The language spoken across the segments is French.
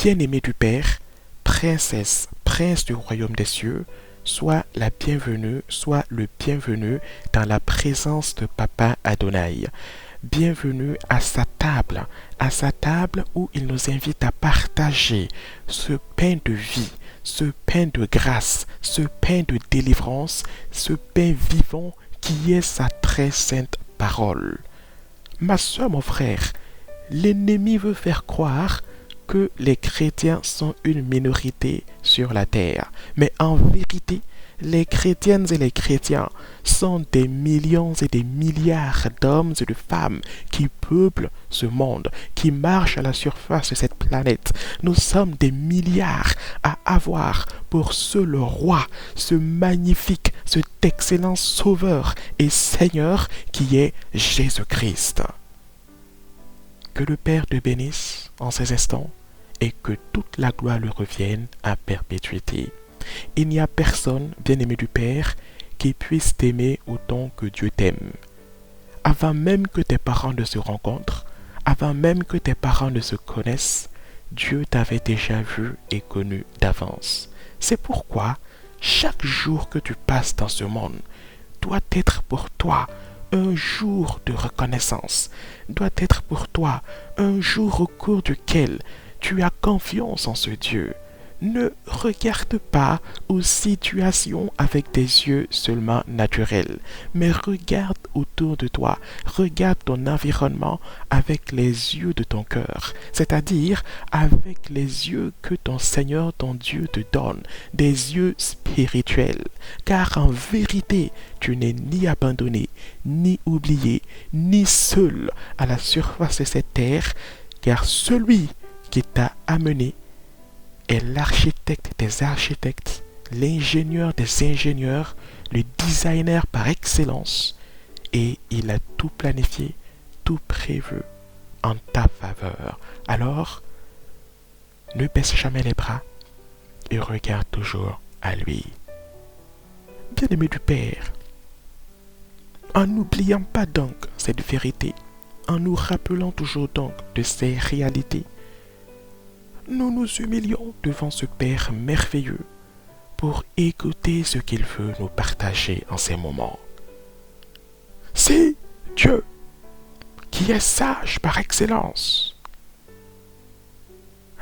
bien-aimé du Père, princesse, prince du royaume des cieux, sois la bienvenue, sois le bienvenu dans la présence de Papa Adonai. Bienvenue à sa table où il nous invite à partager ce pain de vie, ce pain de grâce, ce pain de délivrance, ce pain vivant qui est sa très sainte parole. Ma soeur, mon frère, l'ennemi veut faire croire que les chrétiens sont une minorité sur la terre. Mais en vérité, les chrétiennes et les chrétiens sont des millions et des milliards d'hommes et de femmes qui peuplent ce monde, qui marchent à la surface de cette planète. Nous sommes des milliards à avoir pour seul roi, ce magnifique, cet excellent sauveur et Seigneur qui est Jésus-Christ. Que le Père te bénisse en ces instants et que toute la gloire lui revienne à perpétuité. Il n'y a personne, bien-aimé du Père, qui puisse t'aimer autant que Dieu t'aime. Avant même que tes parents ne se rencontrent, avant même que tes parents ne se connaissent, Dieu t'avait déjà vu et connu d'avance. C'est pourquoi chaque jour que tu passes dans ce monde doit être pour toi un jour de reconnaissance, doit être pour toi un jour au cours duquel tu as confiance en ce Dieu. Ne regarde pas aux situations avec des yeux seulement naturels, mais regarde autour de toi, regarde ton environnement avec les yeux de ton cœur, c'est-à-dire avec les yeux que ton Seigneur, ton Dieu te donne, des yeux spirituels. Car en vérité, tu n'es ni abandonné, ni oublié, ni seul à la surface de cette terre, car celui qui t'a amené est l'architecte des architectes, l'ingénieur des ingénieurs, le designer par excellence, et il a tout planifié, tout prévu en ta faveur. Alors, ne baisse jamais les bras et regarde toujours à lui. Bien-aimé du Père, en n'oubliant pas donc cette vérité, en nous rappelant toujours donc de ces réalités, nous nous humilions devant ce Père merveilleux pour écouter ce qu'il veut nous partager en ces moments. C'est Dieu qui est sage par excellence,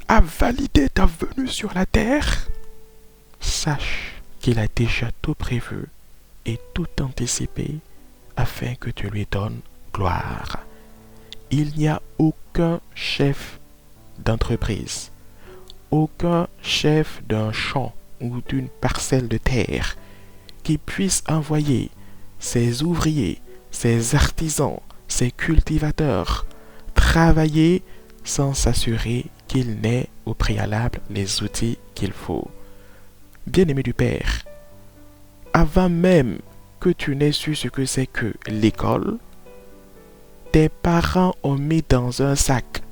a validé ta venue sur la terre. Sache qu'il a déjà tout prévu et tout anticipé afin que tu lui donnes gloire. Il n'y a aucun chef d'entreprise, aucun chef d'un champ ou d'une parcelle de terre qui puisse envoyer ses ouvriers, ses artisans, ses cultivateurs travailler sans s'assurer qu'il n'ait au préalable les outils qu'il faut. Bien-aimé du Père, avant même que tu n'aies su ce que c'est que l'école, tes parents ont mis dans un sac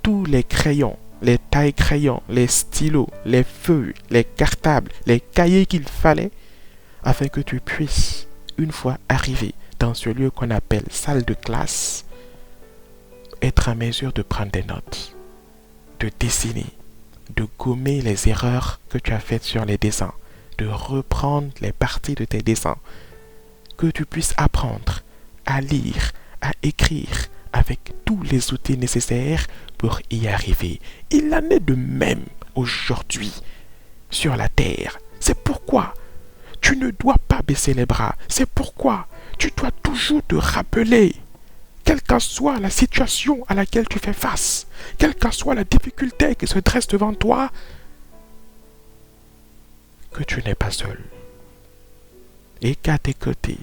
tous les crayons, les tailles-crayons, les stylos, les feuilles, les cartables, les cahiers qu'il fallait afin que tu puisses, une fois arrivé dans ce lieu qu'on appelle salle de classe, être en mesure de prendre des notes, de dessiner, de gommer les erreurs que tu as faites sur les dessins, de reprendre les parties de tes dessins, que tu puisses apprendre à lire, à écrire avec tous les outils nécessaires pour y arriver. Il en est de même aujourd'hui sur la terre. C'est pourquoi tu ne dois pas baisser les bras. C'est pourquoi tu dois toujours te rappeler, quelle qu'en soit la situation à laquelle tu fais face, quelle qu'en soit la difficulté qui se dresse devant toi, que tu n'es pas seul. Et qu'à tes côtés,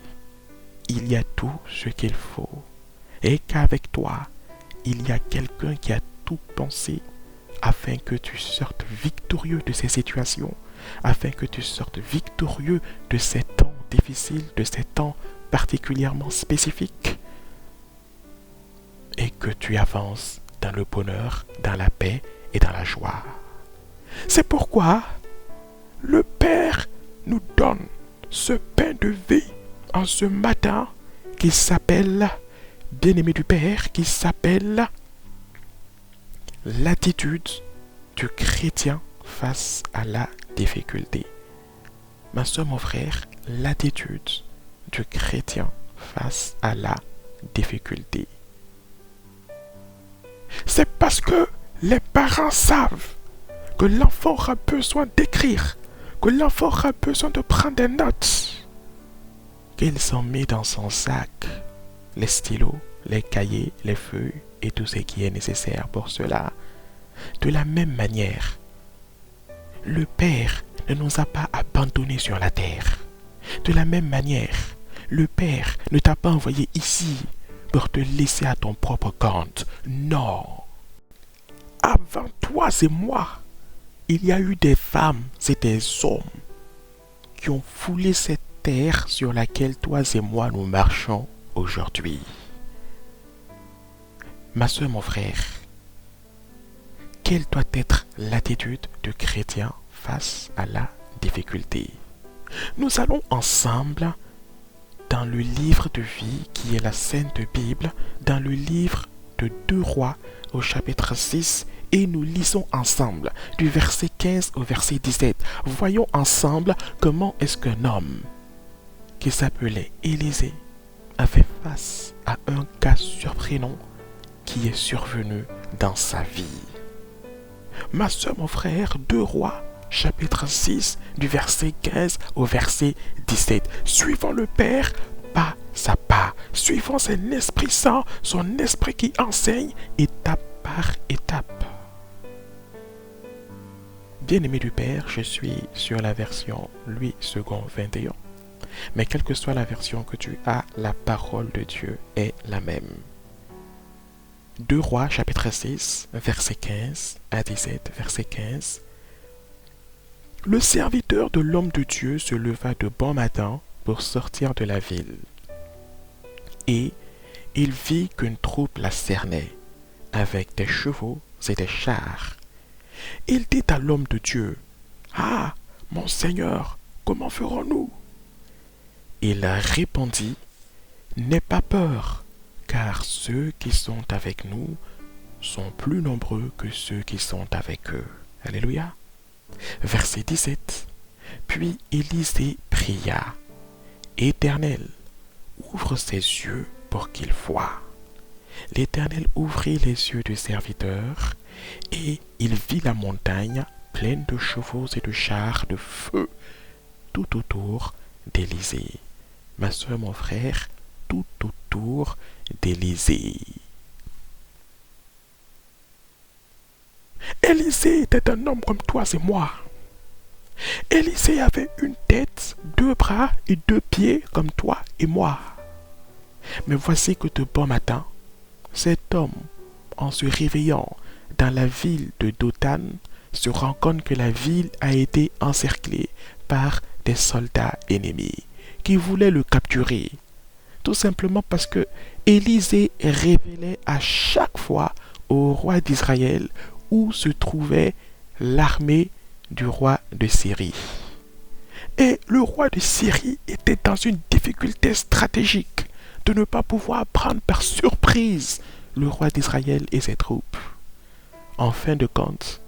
il y a tout ce qu'il faut. Et qu'avec toi, il y a quelqu'un qui a tout pensé afin que tu sortes victorieux de ces situations, afin que tu sortes victorieux de ces temps difficiles, de ces temps particulièrement spécifiques, et que tu avances dans le bonheur, dans la paix et dans la joie. C'est pourquoi le Père nous donne ce pain de vie en ce matin qui s'appelle, bien-aimé du Père, qui s'appelle l'attitude du chrétien face à la difficulté. Ma soeur, mon frère, l'attitude du chrétien face à la difficulté. C'est parce que les parents savent que l'enfant aura besoin d'écrire, que l'enfant aura besoin de prendre des notes, qu'ils ont mis dans son sac les stylos, les cahiers, les feuilles et tout ce qui est nécessaire pour cela. De la même manière, le Père ne nous a pas abandonnés sur la terre. De la même manière, le Père ne t'a pas envoyé ici pour te laisser à ton propre compte. Non. Avant toi et moi, il y a eu des femmes et des hommes qui ont foulé cette terre sur laquelle toi et moi nous marchons aujourd'hui. Ma soeur, mon frère, quelle doit être l'attitude du chrétien face à la difficulté? Nous allons ensemble dans le livre de vie qui est la Sainte Bible, dans le livre de 2 Rois au chapitre 6, et nous lisons ensemble du verset 15 au verset 17. Voyons ensemble comment est-ce qu'un homme qui s'appelait Élisée a fait face à un cas surprenant qui est survenu dans sa vie. Ma soeur, mon frère, 2 Rois, chapitre 6, du verset 15 au verset 17. Suivons le Père pas à pas. Suivons son Esprit Saint, son Esprit qui enseigne étape par étape. Bien-aimé du Père, je suis sur la version Louis II 21. Mais quelle que soit la version que tu as, la parole de Dieu est la même. 2 Rois, chapitre 6, verset 15 à 17, verset 15. Le serviteur de l'homme de Dieu se leva de bon matin pour sortir de la ville. Et il vit qu'une troupe la cernait, avec des chevaux et des chars. Il dit à l'homme de Dieu, « Ah, mon Seigneur, comment ferons-nous » Il répondit, « N'aie pas peur, car ceux qui sont avec nous sont plus nombreux que ceux qui sont avec eux. » Alléluia. Verset 17. Puis Élisée pria, « Éternel, ouvre ses yeux pour qu'il voie. » L'Éternel ouvrit les yeux du serviteur, et il vit la montagne pleine de chevaux et de chars de feu tout autour d'Élisée. Ma soeur, mon frère, tout autour d'Élisée. Élisée était un homme comme toi et moi. Élisée avait une tête, 2 bras et 2 pieds comme toi et moi. Mais voici que de bon matin, cet homme, en se réveillant dans la ville de Dothan, se rend compte que la ville a été encerclée par des soldats ennemis qui voulaient le capturer. Tout simplement parce que Élisée révélait à chaque fois au roi d'Israël où se trouvait l'armée du roi de Syrie. Et le roi de Syrie était dans une difficulté stratégique de ne pas pouvoir prendre par surprise le roi d'Israël et ses troupes. En fin de compte,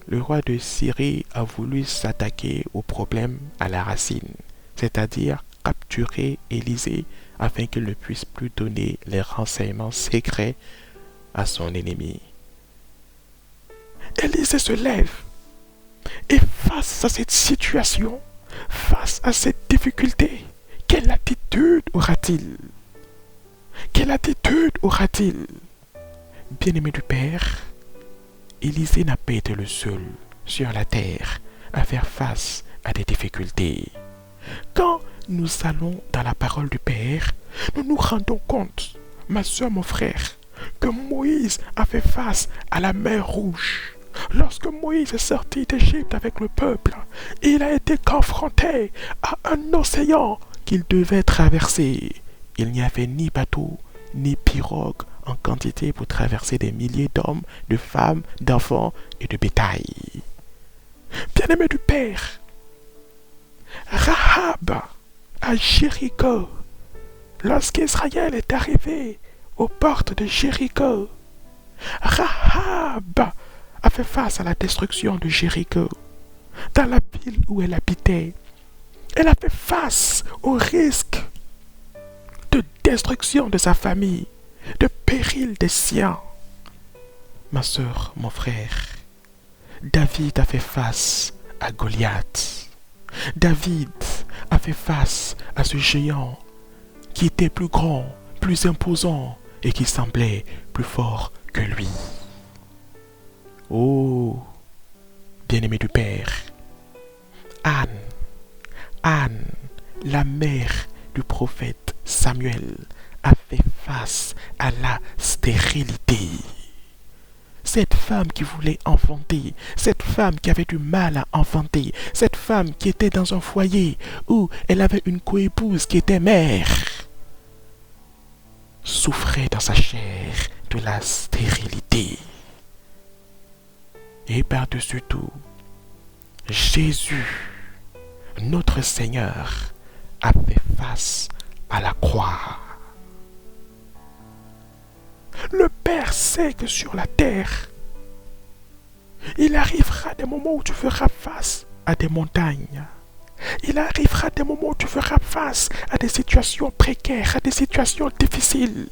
le roi de Syrie a voulu s'attaquer au problème à la racine, c'est-à-dire capturer Élisée afin qu'il ne puisse plus donner les renseignements secrets à son ennemi. Élisée se lève et face à cette situation, face à cette difficulté, quelle attitude aura-t-il? Quelle attitude aura-t-il? Bien-aimé du Père, Élisée n'a pas été le seul sur la terre à faire face à des difficultés. Quand nous allons dans la parole du Père, nous nous rendons compte, ma soeur, mon frère, que Moïse a fait face à la mer Rouge. Lorsque Moïse est sorti d'Égypte avec le peuple, il a été confronté à un océan qu'il devait traverser. Il n'y avait ni bateau, ni pirogue en quantité pour traverser des milliers d'hommes, de femmes, d'enfants et de bétail. Bien-aimé du Père, Rahab à Jéricho, lorsqu'Israël est arrivé aux portes de Jéricho, Rahab a fait face à la destruction de Jéricho. Dans la ville où elle habitait, elle a fait face au risque de destruction de sa famille, de péril des siens. Ma sœur, mon frère, David a fait face à Goliath. David a fait face à ce géant qui était plus grand, plus imposant et qui semblait plus fort que lui. Oh, bien-aimé du Père, Anne, la mère du prophète Samuel, a fait face à la stérilité. Cette femme qui voulait enfanter, cette femme qui avait du mal à enfanter, cette femme qui était dans un foyer où elle avait une coépouse qui était mère, souffrait dans sa chair de la stérilité. Et par-dessus tout, Jésus, notre Seigneur, a fait face à la croix. Le Père sait que sur la terre, il arrivera des moments où tu feras face à des montagnes. Il arrivera des moments où tu feras face à des situations précaires, à des situations difficiles.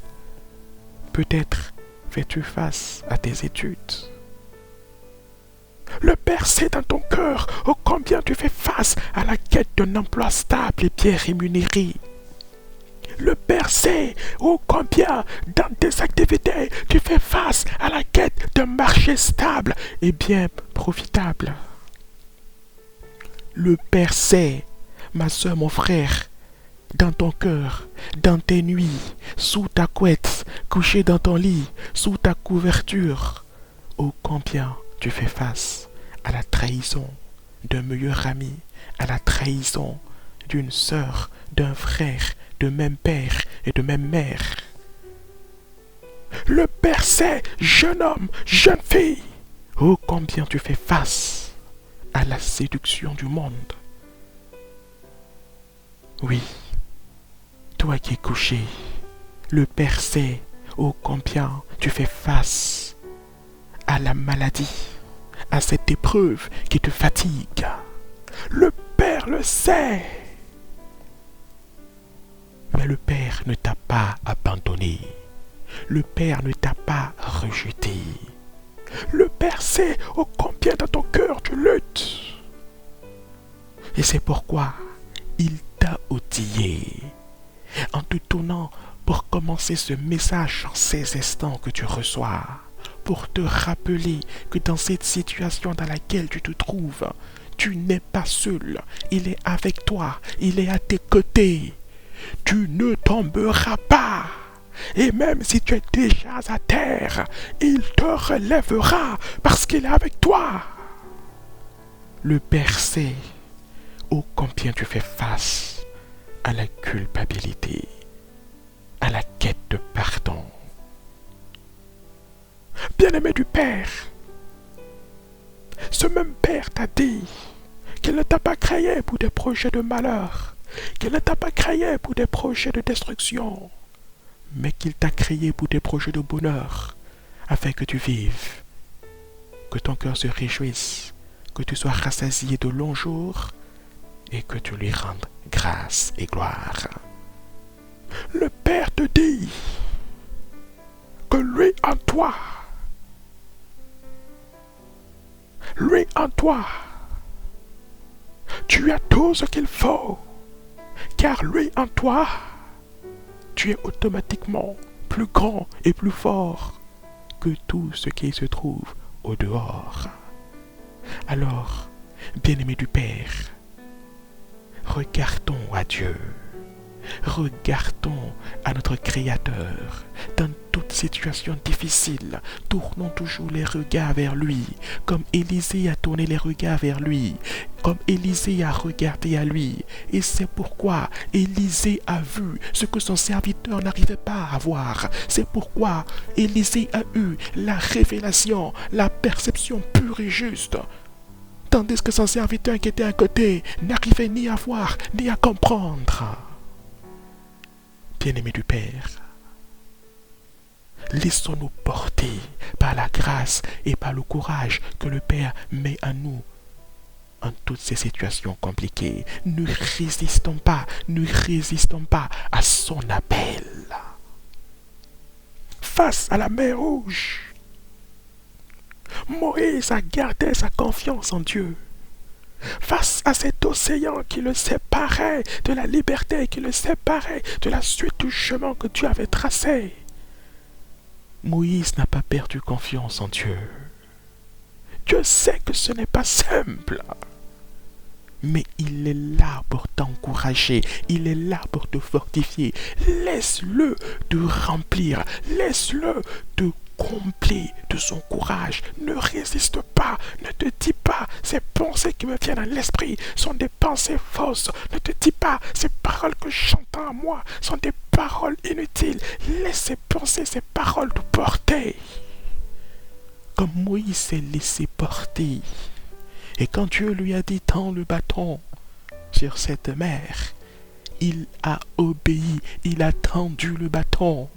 Peut-être fais-tu face à tes études. Le Père sait dans ton cœur ô combien tu fais face à la quête d'un emploi stable et bien rémunéré. Le Père sait ô combien dans tes activités tu fais face à la quête d'un marché stable et bien profitable. Le Père sait, ma soeur, mon frère, dans ton cœur, dans tes nuits, sous ta couette, couché dans ton lit, sous ta couverture, ô combien tu fais face à la trahison d'un meilleur ami, à la trahison d'une sœur, d'un frère, de même père et de même mère. Le Père sait, jeune homme, jeune fille, ô combien tu fais face à la séduction du monde. Oui, toi qui es couché, le Père sait, ô combien tu fais face à la maladie, à cette épreuve qui te fatigue. Le Père le sait. Mais le Père ne t'a pas abandonné. Le Père ne t'a pas rejeté. Le Père sait ô combien dans ton cœur tu luttes. Et c'est pourquoi il t'a outillé en te tournant pour commencer ce message en ces instants que tu reçois, pour te rappeler que dans cette situation dans laquelle tu te trouves, tu n'es pas seul. Il est avec toi, il est à tes côtés. Tu ne tomberas pas. Et même si tu es déjà à terre, il te relèvera parce qu'il est avec toi. Le Père sait ô combien tu fais face à la culpabilité, à la quête de pardon. Bien-aimé du Père, ce même Père t'a dit qu'il ne t'a pas créé pour des projets de malheur, qu'il ne t'a pas créé pour des projets de destruction, mais qu'il t'a créé pour des projets de bonheur, afin que tu vives, que ton cœur se réjouisse, que tu sois rassasié de longs jours et que tu lui rendes grâce et gloire. Le Père te dit que lui en toi, tu as tout ce qu'il faut, car lui en toi, tu es automatiquement plus grand et plus fort que tout ce qui se trouve au dehors. Alors, bien-aimé du Père, regardons à Dieu, regardons à notre Créateur. Dans toute situation difficile, tournons toujours les regards vers lui, comme Élisée a tourné les regards vers lui, comme Élisée a regardé à lui. Et c'est pourquoi Élisée a vu ce que son serviteur n'arrivait pas à voir. C'est pourquoi Élisée a eu la révélation, la perception pure et juste, tandis que son serviteur qui était à côté n'arrivait ni à voir ni à comprendre. Bien-aimé du Père, Laissons-nous porter par la grâce et par le courage que le Père met en nous en toutes ces situations compliquées. Ne résistons pas à son appel. Face à la mer Rouge, Moïse a gardé sa confiance en Dieu. Face à cet océan qui le séparait de la liberté, qui le séparait de la suite du chemin que Dieu avait tracé, Moïse n'a pas perdu confiance en Dieu. Dieu sait que ce n'est pas simple, mais il est là pour t'encourager, il est là pour te fortifier. Laisse-le te remplir, laisse-le te combler de son courage. Ne résiste pas, ne te dis pas ces pensées qui me viennent à l'esprit sont des pensées fausses. Ne te dis pas ces paroles que j'entends à moi sont des paroles inutiles. Laisse ces pensées, ces paroles te porter. Comme Moïse s'est laissé porter. Et quand Dieu lui a dit tends le bâton sur cette mer, il a obéi, il a tendu le bâton.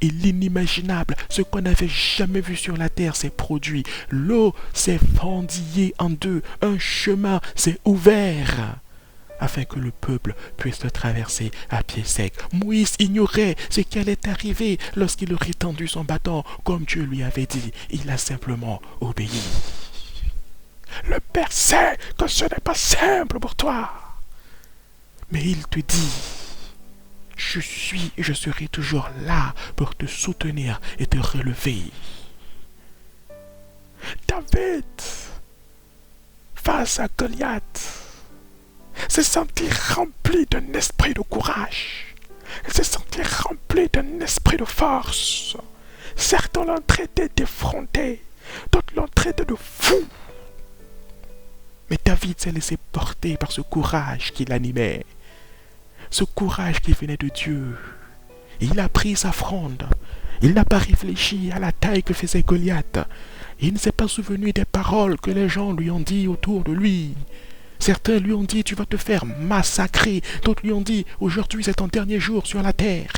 Et l'inimaginable, ce qu'on n'avait jamais vu sur la terre s'est produit. L'eau s'est fendillée en deux, un chemin s'est ouvert afin que le peuple puisse le traverser à pied sec. Moïse ignorait ce qui allait arriver lorsqu'il aurait tendu son bâton, comme Dieu lui avait dit. Il a simplement obéi. Le Père sait que ce n'est pas simple pour toi, mais il te dit, je suis et je serai toujours là pour te soutenir et te relever. David, face à Goliath, s'est senti rempli d'un esprit de courage. Il s'est senti rempli d'un esprit de force. Certains l'ont traité d'effronté, d'autres l'ont traité de fou. Mais David s'est laissé porter par ce courage qui l'animait. Ce courage qui venait de Dieu. Il a pris sa fronde. Il n'a pas réfléchi à la taille que faisait Goliath. Il ne s'est pas souvenu des paroles que les gens lui ont dit autour de lui. Certains lui ont dit, tu vas te faire massacrer. D'autres lui ont dit, aujourd'hui c'est ton dernier jour sur la terre.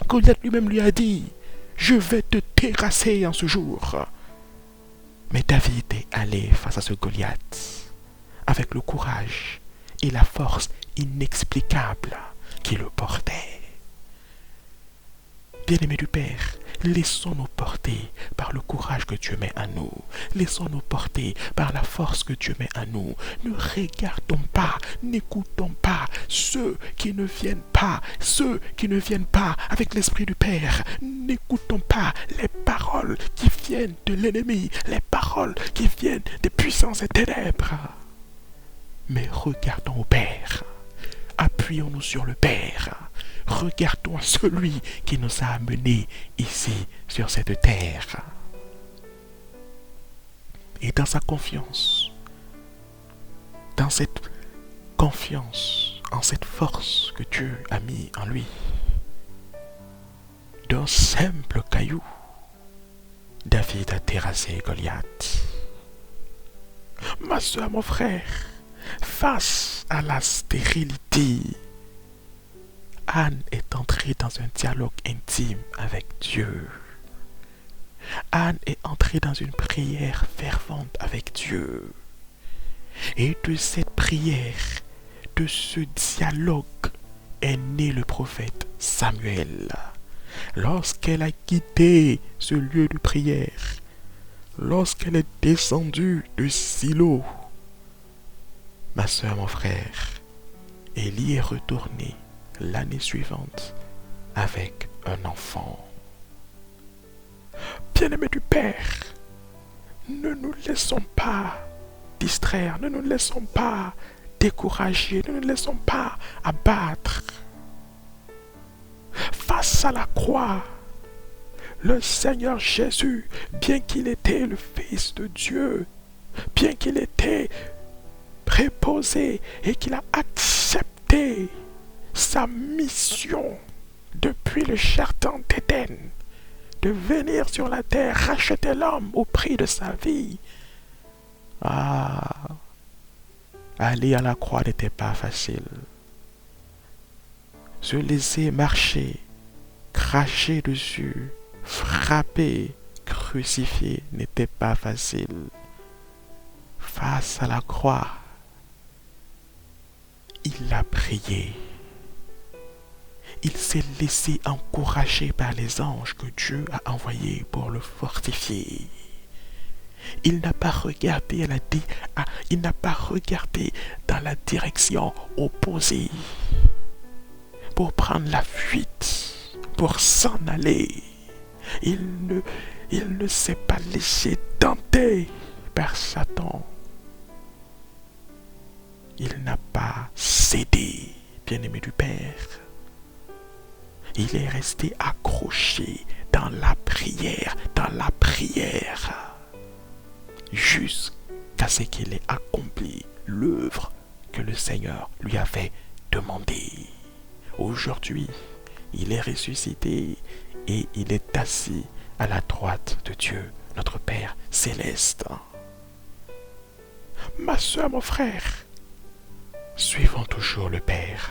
Goliath lui-même lui a dit, je vais te terrasser en ce jour. Mais David est allé face à ce Goliath avec le courage et la force inexplicable qui le portait. Bien-aimés du Père, laissons-nous porter par le courage que Dieu met en nous. Laissons-nous porter par la force que Dieu met en nous. Ne regardons pas, n'écoutons pas ceux qui ne viennent pas avec l'Esprit du Père. N'écoutons pas les paroles qui viennent de l'ennemi, les paroles qui viennent des puissances et ténèbres. Mais regardons au Père. Appuyons-nous sur le Père. Regardons celui qui nous a amenés ici sur cette terre. Et dans sa confiance, dans cette confiance, en cette force que Dieu a mis en lui, d'un simple caillou, David a terrassé Goliath. Ma soeur, mon frère, face à la stérilité, Anne est entrée dans un dialogue intime avec Dieu. Anne est entrée dans une prière fervente avec Dieu. Et de cette prière, de ce dialogue, est né le prophète Samuel. Lorsqu'elle a quitté ce lieu de prière, lorsqu'elle est descendue de Silo, ma soeur, mon frère, elle y est retournée l'année suivante avec un enfant. Bien-aimés du Père, ne nous laissons pas distraire, ne nous laissons pas décourager, ne nous laissons pas abattre. Face à la croix, le Seigneur Jésus, bien qu'il était le Fils de Dieu, bien qu'il était préposé et qu'il a accepté sa mission depuis le jardin d'Éden, de venir sur la terre racheter l'homme au prix de sa vie. Aller à la croix n'était pas facile. Se laisser marcher, cracher dessus, frappé, crucifié n'était pas facile. Face à la croix, il a prié. Il s'est laissé encourager par les anges que Dieu a envoyés pour le fortifier. Il n'a pas regardé il n'a pas regardé dans la direction opposée pour prendre la fuite, pour s'en aller. Il ne s'est pas laissé tenter par Satan. Il n'a pas cédé, bien-aimé du Père. Il est resté accroché dans la prière, jusqu'à ce qu'il ait accompli l'œuvre que le Seigneur lui avait demandée. Aujourd'hui, il est ressuscité et il est assis à la droite de Dieu, notre Père céleste. Ma soeur, mon frère, suivons toujours le Père.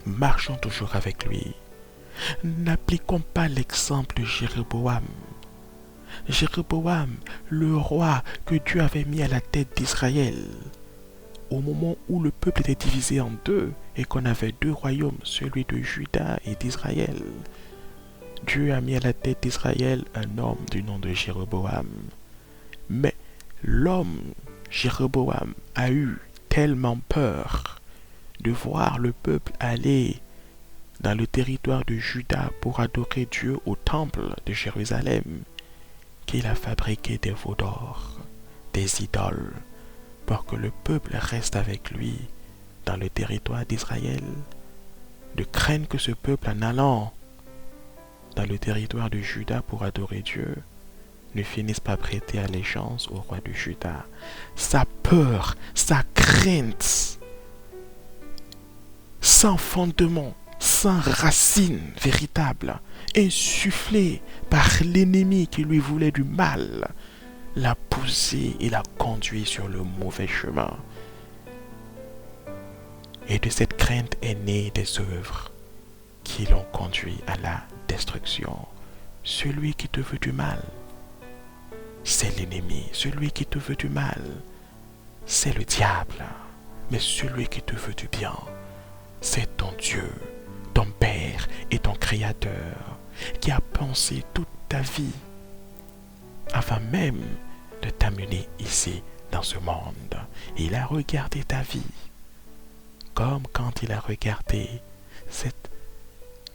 Marchons toujours avec lui. N'appliquons pas l'exemple de Jéroboam. Jéroboam, le roi que Dieu avait mis à la tête d'Israël, au moment où le peuple était divisé en deux et qu'on avait deux royaumes, celui de Juda et d'Israël. Dieu a mis à la tête d'Israël un homme du nom de Jéroboam. Mais l'homme, Jéroboam, a eu tellement peur de voir le peuple aller dans le territoire de Juda pour adorer Dieu au temple de Jérusalem, qu'il a fabriqué des veaux d'or, des idoles, pour que le peuple reste avec lui dans le territoire d'Israël, de craindre que ce peuple, en allant dans le territoire de Juda pour adorer Dieu, ne finisse par prêter allégeance au roi de Juda. Sa peur, sa crainte, sans fondement, sans racine véritable, insufflée par l'ennemi qui lui voulait du mal, l'a poussé et l'a conduit sur le mauvais chemin. Et de cette crainte est née des œuvres qui l'ont conduit à la destruction. Celui qui te veut du mal, c'est l'ennemi. Celui qui te veut du mal, c'est le diable. Mais celui qui te veut du bien, c'est ton Dieu, ton Père et ton Créateur, qui a pensé toute ta vie avant même de t'amener ici dans ce monde. Il a regardé ta vie comme quand il a regardé cette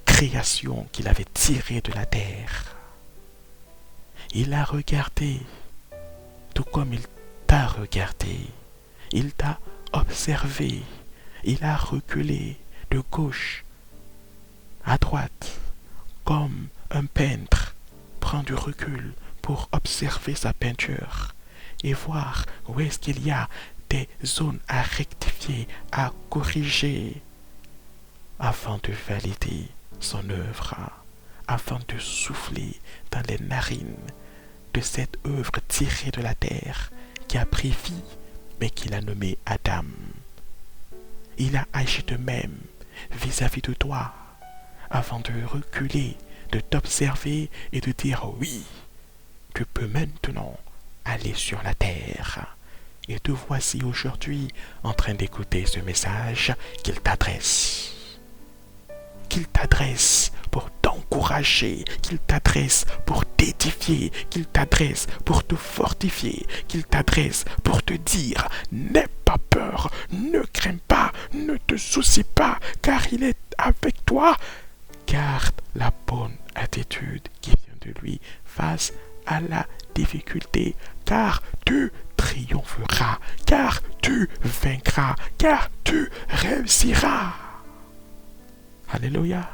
création qu'il avait tirée de la terre. Il a regardé tout comme il t'a regardé. Il t'a observé. Il a reculé de gauche à droite comme un peintre prend du recul pour observer sa peinture et voir où est-ce qu'il y a des zones à rectifier, à corriger avant de valider son œuvre, avant de souffler dans les narines de cette œuvre tirée de la terre qui a pris vie mais qu'il a nommée Adam. Il a agi de même vis-à-vis de toi avant de reculer, de t'observer et de dire oui, tu peux maintenant aller sur la terre. Et te voici aujourd'hui en train d'écouter ce message qu'il t'adresse. Qu'il t'adresse pour t'encourager, qu'il t'adresse pour t'édifier, qu'il t'adresse pour te fortifier, qu'il t'adresse pour te dire n'aie pas peur, ne crains pas, ne te soucie pas, car il est avec toi. Garde la bonne attitude qui vient de lui face à la difficulté, car tu triompheras, car tu vaincras, car tu réussiras. Alléluia.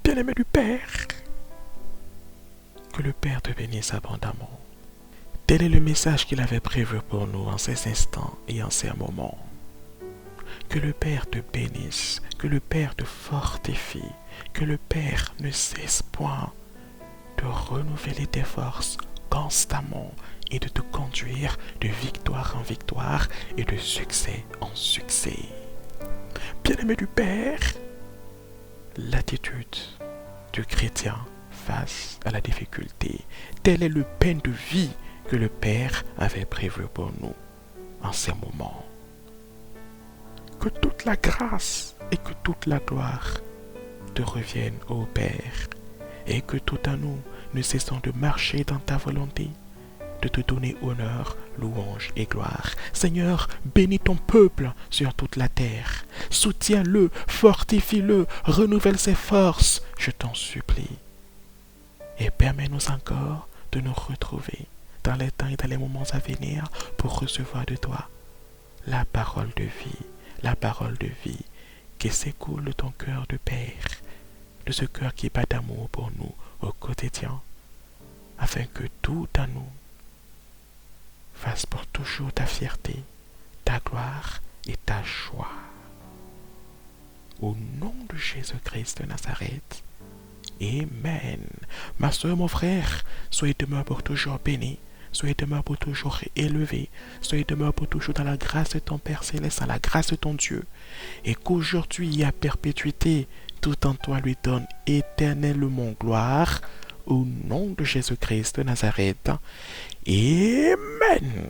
Bien-aimé du Père, que le Père te bénisse abondamment. Tel est le message qu'il avait prévu pour nous en ces instants et en ces moments. Que le Père te bénisse, que le Père te fortifie, que le Père ne cesse point de renouveler tes forces constamment et de te conduire de victoire en victoire et de succès en succès. Bien-aimé du Père, l'attitude du chrétien face à la difficulté. Tel est le pain de vie que le Père avait prévu pour nous en ces moments. Que toute la grâce et que toute la gloire te reviennent, ô Père, et que tout à nous, nous cessons de marcher dans ta volonté, de te donner honneur, louange et gloire. Seigneur, bénis ton peuple sur toute la terre. Soutiens-le, fortifie-le, renouvelle ses forces, je t'en supplie. Et permets-nous encore de nous retrouver dans les temps et dans les moments à venir pour recevoir de toi la parole de vie qui s'écoule de ton cœur de Père, de ce cœur qui bat d'amour pour nous au quotidien, afin que tout à nous fasse pour toujours ta fierté, ta gloire et ta joie. Au nom de Jésus-Christ de Nazareth, Amen. Ma soeur, mon frère, soyez demeure pour toujours bénis, soyez demeure pour toujours élevé, soyez demeure pour toujours dans la grâce de ton Père Céleste, dans la grâce de ton Dieu, et qu'aujourd'hui et à perpétuité, tout en toi lui donne éternellement gloire, au nom de Jésus-Christ de Nazareth. Amen.